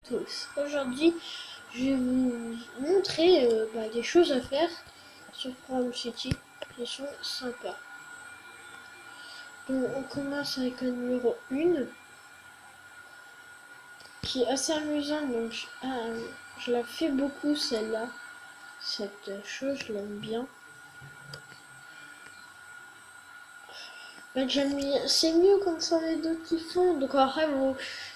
Tous. Aujourd'hui, je vais vous montrer des choses à faire sur From City qui sont sympas. Donc, on commence avec le numéro 1 qui est assez amusant. Donc, je la fais beaucoup celle-là. Cette chose, je l'aime bien. J'aime bien. C'est mieux quand ça les deux qui font. Donc après,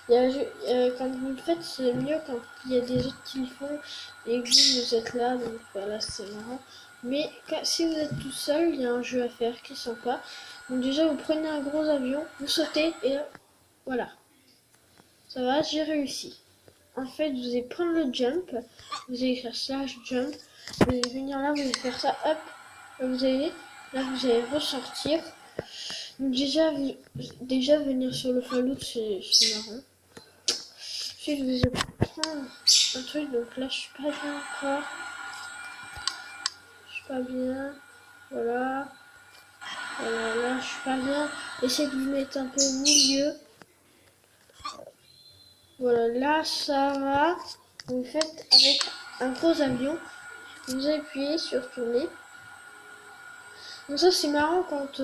quand vous le faites, c'est mieux quand il y a des autres qui le font et que vous êtes là. Donc voilà, c'est marrant. Mais si vous êtes tout seul, il y a un jeu à faire qui est sympa. Donc déjà, vous prenez un gros avion, vous sautez et voilà. Ça va, j'ai réussi. En fait, vous allez prendre le jump, vous allez faire slash jump, vous allez venir là, vous allez faire ça, hop, vous allez ressortir. Donc déjà venir sur le fallout, c'est marrant. Ensuite, vous allez prendre un truc, donc là, je suis pas bien encore. Je suis pas bien. Voilà. Voilà, là, je suis pas bien. Essayez de vous mettre un peu au milieu. Voilà, là, ça va. Vous faites avec un gros avion. Vous appuyez sur tourner. Donc ça, c'est marrant quand...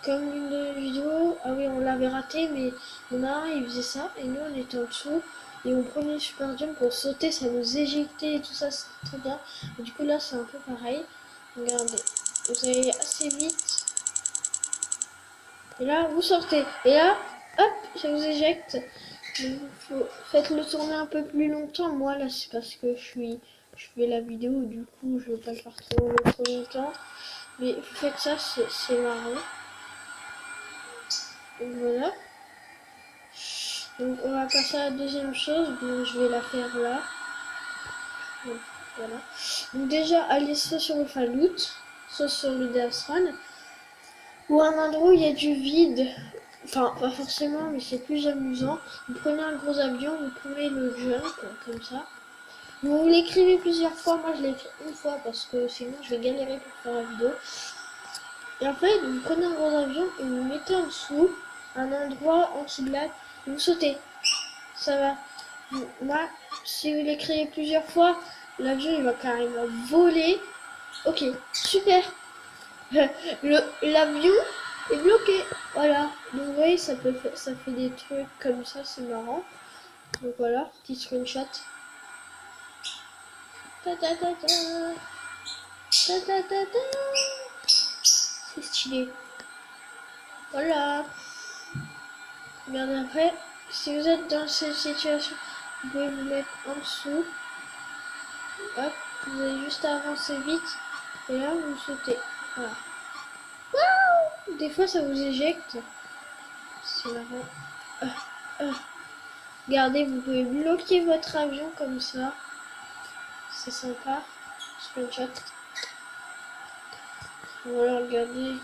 comme une vidéo, ah oui, on l'avait raté, mais il y en a un, il faisait ça, et nous, on était en dessous, et on prenait le super jump pour sauter, ça nous éjectait et tout ça, c'était très bien. Et du coup, là, c'est un peu pareil. Regardez, vous allez assez vite, et là, vous sortez, et là, hop, ça vous éjecte. Faites-le tourner un peu plus longtemps. Moi, là, c'est parce que je fais la vidéo, du coup, je veux pas le faire trop longtemps. Mais vous faites ça, c'est marrant. Donc voilà. Donc on va passer à la deuxième chose. Donc je vais la faire là. Donc, voilà. Donc déjà, allez soit sur le fallout, soit sur le Death Run, ou un endroit où il y a du vide. Enfin, pas forcément, mais c'est plus amusant. Vous prenez un gros avion, vous prenez le jump, comme ça. Vous l'écrivez plusieurs fois. Moi, je l'ai écrit une fois parce que sinon, je vais galérer pour faire la vidéo. Et en fait, vous prenez un gros avion et vous mettez en dessous un endroit en dessous de là, et vous sautez. Ça va. Moi, si vous l'écrivez plusieurs fois, l'avion il va carrément voler. Ok, super. L'avion est bloqué. Voilà. Donc vous voyez, ça fait des trucs comme ça, c'est marrant. Donc voilà, petit screenshot. Ta ta ta ta. Ta ta ta ta. C'est stylé. Voilà. Regardez après, si vous êtes dans cette situation, vous pouvez vous mettre en dessous. Hop, vous allez juste avancer vite. Et là, vous sautez. Voilà. Waouh! Des fois, ça vous éjecte. C'est marrant. Regardez, vous pouvez bloquer votre avion comme ça. C'est sympa. Screenshot. Voilà, regardez.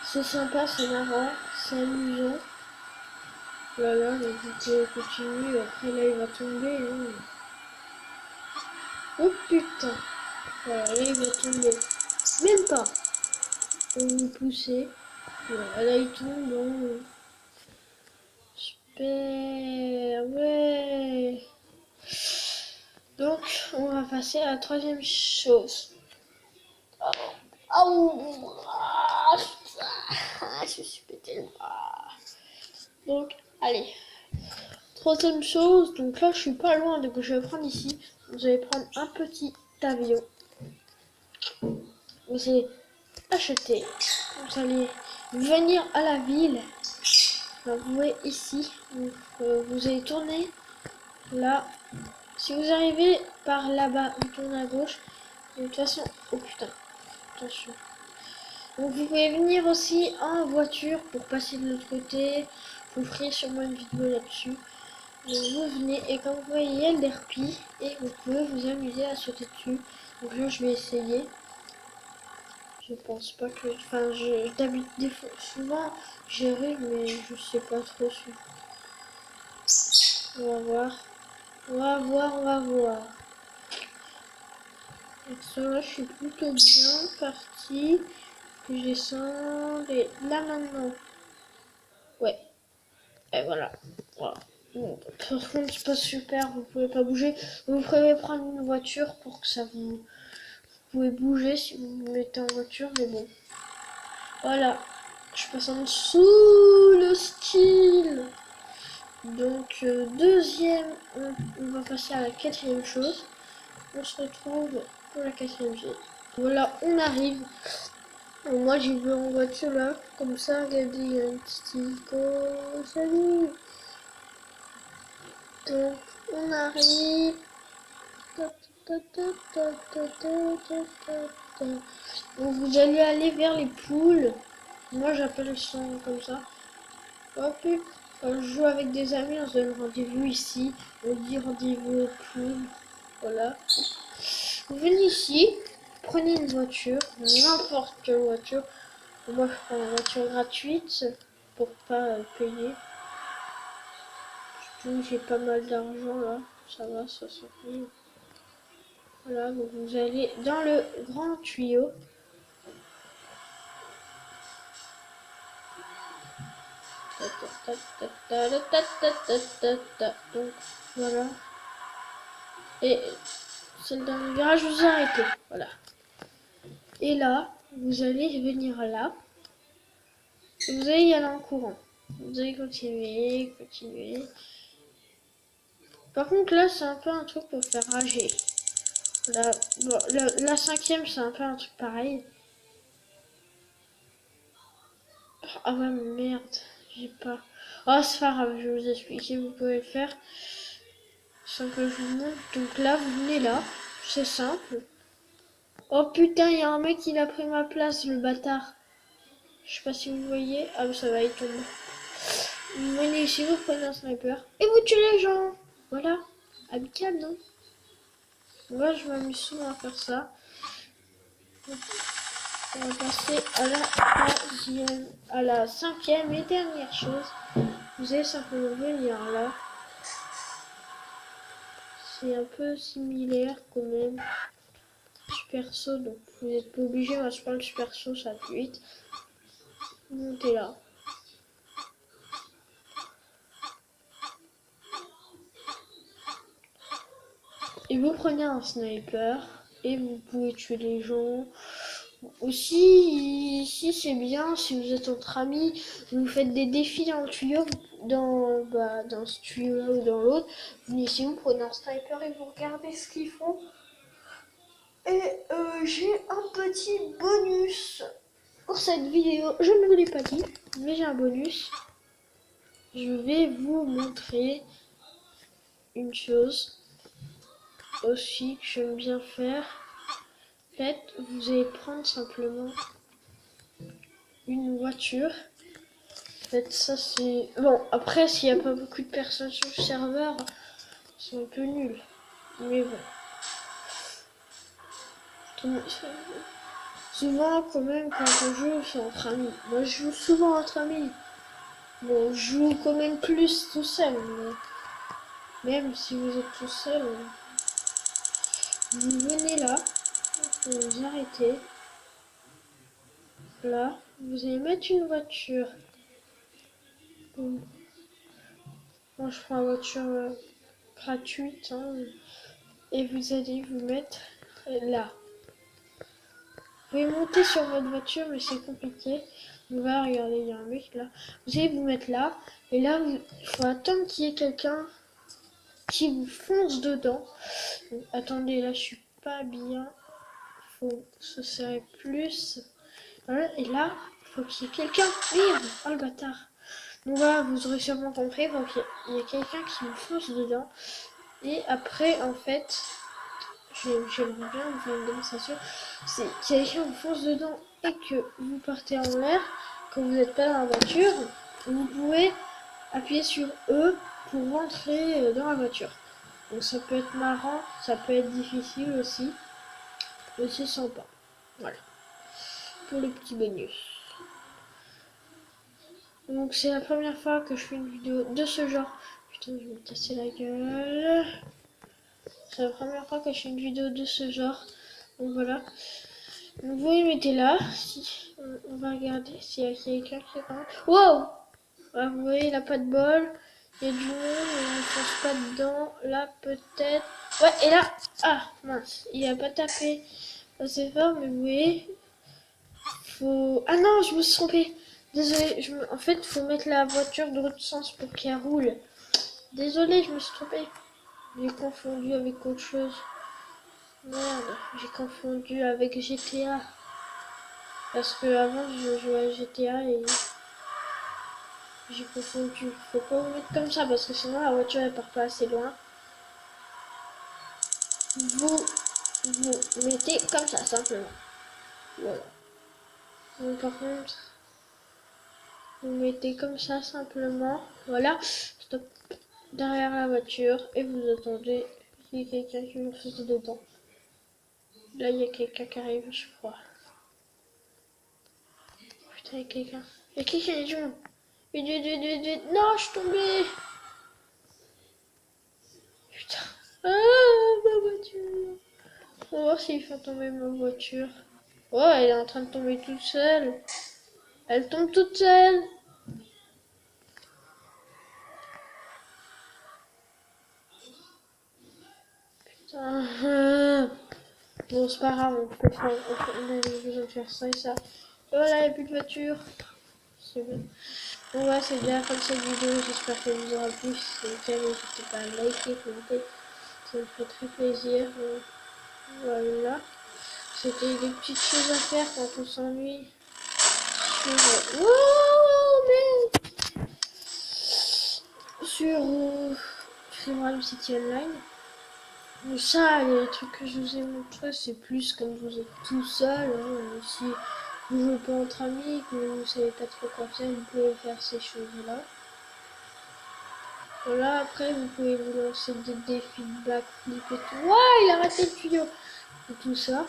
C'est sympa, c'est marrant, c'est amusant. Voilà, mais vous pouvez continuer. Après, là, il va tomber. Hein. Oh putain! Voilà, là, il va tomber. Même pas. Vous poussez. Voilà, là, il tombe. Bon. Super. Ouais. Donc, on va passer à la troisième chose. Oh, je suis pété. Donc, allez. Troisième chose, donc là je suis pas loin, donc je vais prendre ici. Vous allez prendre un petit avion. Vous allez acheter. Vous allez venir à la ville. Alors, vous voyez ici. Donc, vous allez tourner là. Si vous arrivez par là-bas, vous tournez à gauche. De toute façon, oh putain, attention. Donc vous pouvez venir aussi en voiture pour passer de l'autre côté. Vous ferez sûrement une vidéo là-dessus. Donc vous venez et quand vous voyez il y a le derpy et vous pouvez vous amuser à sauter dessus. Donc là je vais essayer. Je pense pas que... Enfin d'habitude des fois, souvent j'y arrive mais je sais pas trop si... On va voir. On va voir, on va voir. Et ça là je suis plutôt bien parti. Puis je descends et là maintenant. Ouais. Et voilà. Voilà. Bon, par contre, c'est pas super, vous pouvez pas bouger. Vous pouvez prendre une voiture pour que ça vous... Vous pouvez bouger si vous vous mettez en voiture, mais bon. Voilà, je passe en dessous le style. Donc, deuxième, on va passer à la quatrième chose. On se retrouve pour la quatrième chose. Voilà, on arrive. Moi, j'y vais en voiture là, comme ça, regardez, il y a un petit hélico. Salut! Donc, on arrive. Donc, vous allez aller vers les poules. Moi, j'appelle ça comme ça. Hop, quand je joue avec des amis, on se donne rendez-vous ici. On dit rendez-vous aux poules. Voilà. Vous venez ici, prenez une voiture, n'importe quelle voiture. Moi, je prends une voiture gratuite pour pas payer. Surtout, j'ai pas mal d'argent là. Ça va, 60 000. Voilà, donc vous allez dans le grand tuyau. Donc voilà. Et celle dans le garage, vous arrêtez. Voilà. Et là, vous allez venir là. Et vous allez y aller en courant. Vous allez continuer, continuer. Par contre, là, c'est un peu un truc pour faire rager. Là, bon, la cinquième, c'est un peu un truc pareil. Ah ouais, merde, j'ai pas... Oh, c'est pas grave, je vais vous expliquer, vous pouvez le faire sans que je vous montre. Donc là, vous venez là, c'est simple. Oh putain, il y a un mec qui a pris ma place, le bâtard. Je sais pas si vous voyez. Ah, ça va, il tombe. Vous venez ici, vous prenez un sniper et vous tuez les gens. Voilà, amical, non? Moi, je m'amuse souvent à faire ça. On va passer à la troisième, à la cinquième et dernière chose. Vous allez simplement venir là. C'est un peu similaire quand même. Super saut, donc vous n'êtes pas obligé. Moi, je prends le super saut, ça va plus vite. Vous montez là. Et vous prenez un sniper et vous pouvez tuer les gens. Aussi, ici c'est bien si vous êtes entre amis, vous faites des défis dans le tuyau, dans ce tuyau-là ou dans l'autre. Vous venez ici, vous prenez un sniper et vous regardez ce qu'ils font. Et j'ai un petit bonus pour cette vidéo. Je ne vous l'ai pas dit, mais j'ai un bonus. Je vais vous montrer une chose aussi que j'aime bien faire. En fait, vous allez prendre simplement une voiture. En fait, ça c'est... Bon, après, s'il n'y a pas beaucoup de personnes sur le serveur, c'est un peu nul. Mais bon. Souvent, quand même, quand on joue, c'est entre amis. Moi, je joue souvent entre amis. Bon, je joue quand même plus tout seul. Mais même si vous êtes tout seul, vous venez là, vous vous arrêtez. Là, vous allez mettre une voiture. Bon. Moi, je prends la voiture gratuite. Hein, et vous allez vous mettre là. Vous pouvez monter sur votre voiture, mais c'est compliqué. Donc voilà, regardez, il y a un mec là. Vous allez vous mettre là. Et là, il faut attendre qu'il y ait quelqu'un qui vous fonce dedans. Donc, attendez, là, je suis pas bien. Faut se serrer plus. Voilà, et là, il faut qu'il y ait quelqu'un. Merde, oh le bâtard. Donc voilà, vous aurez sûrement compris. Donc il y a quelqu'un qui vous fonce dedans. Et après, en fait, j'aimerais bien vous faire une démonstration. C'est quelqu'un vous fonce dedans et que vous partez en l'air, que vous n'êtes pas dans la voiture, vous pouvez appuyer sur E pour rentrer dans la voiture. Donc ça peut être marrant, ça peut être difficile aussi, mais c'est sympa. Voilà, pour le petit bonus. Donc c'est la première fois que je fais une vidéo de ce genre. Putain, je vais me casser la gueule. C'est la première fois que je fais une vidéo de ce genre. Donc voilà. Donc vous les mettez là. Si, on va regarder s'il y a quelqu'un qui rentre. Wow! Ah, vous voyez, il n'a pas de bol. Il y a du monde, mais on ne fonce pas dedans. Là, peut-être. Ouais, et là. Ah, mince. Il a pas tapé assez fort, mais vous voyez. Faut. Ah non, je me suis trompée. Désolée. En fait, faut mettre la voiture de l'autre sens pour qu'elle roule. Désolée, je me suis trompée. J'ai confondu avec autre chose. Merde, j'ai confondu avec GTA. Parce que avant, je jouais à GTA et j'ai confondu. Faut pas vous mettre comme ça parce que sinon la voiture elle part pas assez loin. Vous mettez comme ça simplement. Voilà. Donc par contre, vous mettez comme ça simplement. Voilà. Stop. Derrière la voiture et vous attendez. Il y a quelqu'un qui vous fait dedans. Là, il y a quelqu'un qui arrive, je crois. Putain, il y a quelqu'un. Il y a quelqu'un, il y a du monde. Vite, vite, vite, vite. Non, je suis tombée. Putain. Ah, ma voiture. On va voir s'il fait tomber ma voiture. Oh, elle est en train de tomber toute seule. Elle tombe toute seule. Putain. Bon, c'est pas grave, on a besoin de faire ça et ça. Et voilà, il n'y a plus de voiture. C'est bon. Bon, ouais, c'est déjà la fin de cette vidéo. J'espère qu'elle vous aura plu. Si c'est le cas, n'hésitez pas à liker, commenter. Ça me fait très plaisir. Voilà. C'était des petites choses à faire quand on s'ennuie. Wow, mais sur Freedom City Online. Mais ça, les trucs que je vous ai montrés, c'est plus comme vous êtes tout seul. Hein, si vous jouez pas entre amis, que vous savez pas trop quoi faire, vous pouvez faire ces choses-là. Voilà, après vous pouvez vous lancer des défis de backflip et tout. Ouais, il a raté le tuyau. Et tout ça.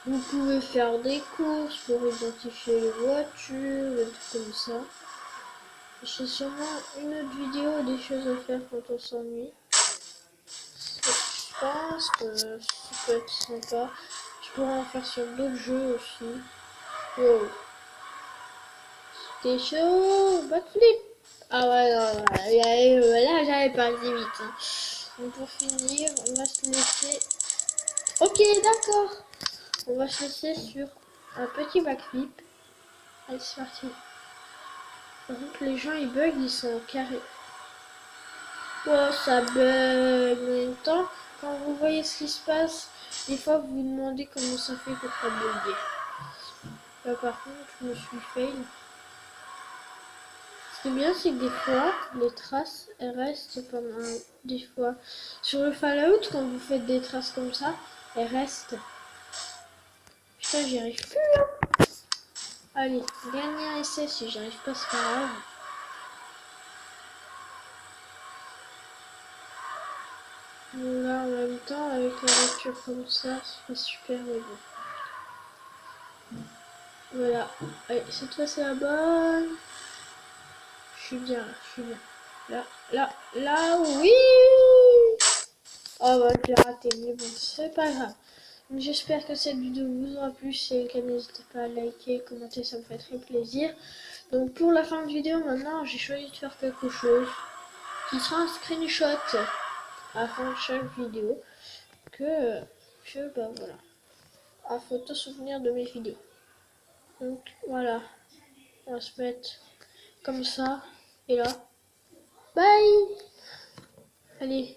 Vous pouvez faire des courses pour identifier les voitures, des trucs comme ça. J'ai sûrement une autre vidéo des choses à faire quand on s'ennuie. Je pense que ça peut être sympa. Je pourrais en faire sur d'autres jeux aussi. Wow. C'était chaud. Backflip. Ah ouais, non, là j'avais pas assez vite. Hein. Donc pour finir, on va se laisser. Ok, d'accord. On va se laisser sur un petit backflip. Allez, c'est parti. Par contre, les gens ils bug, ils sont carrés. Oh, ça bug. En même temps, quand vous voyez ce qui se passe, des fois vous vous demandez comment ça fait pour pas bugger. Là, par contre, je me suis fail. Ce qui est bien, c'est que des fois, les traces, elles restent pendant des fois. Sur le Fallout, quand vous faites des traces comme ça, elles restent. Putain, j'y arrive plus. Hein. Allez, dernier essai, si j'arrive pas, c'est pas grave. Là, en même temps, avec la voiture comme ça, c'est super, mais bon. Voilà. Allez, cette fois, c'est la bonne. Je suis bien, là, je suis bien. Là, oui. Oh bah, j'ai raté, mais bon, c'est pas grave. J'espère que cette vidéo vous aura plu. Si c'est le cas, n'hésitez pas à liker, commenter, ça me fait très plaisir. Donc pour la fin de vidéo, maintenant, j'ai choisi de faire quelque chose qui sera un screenshot à la fin de chaque vidéo que bah voilà, un photo souvenir de mes vidéos. Donc voilà, on va se mettre comme ça et là. Bye. Allez.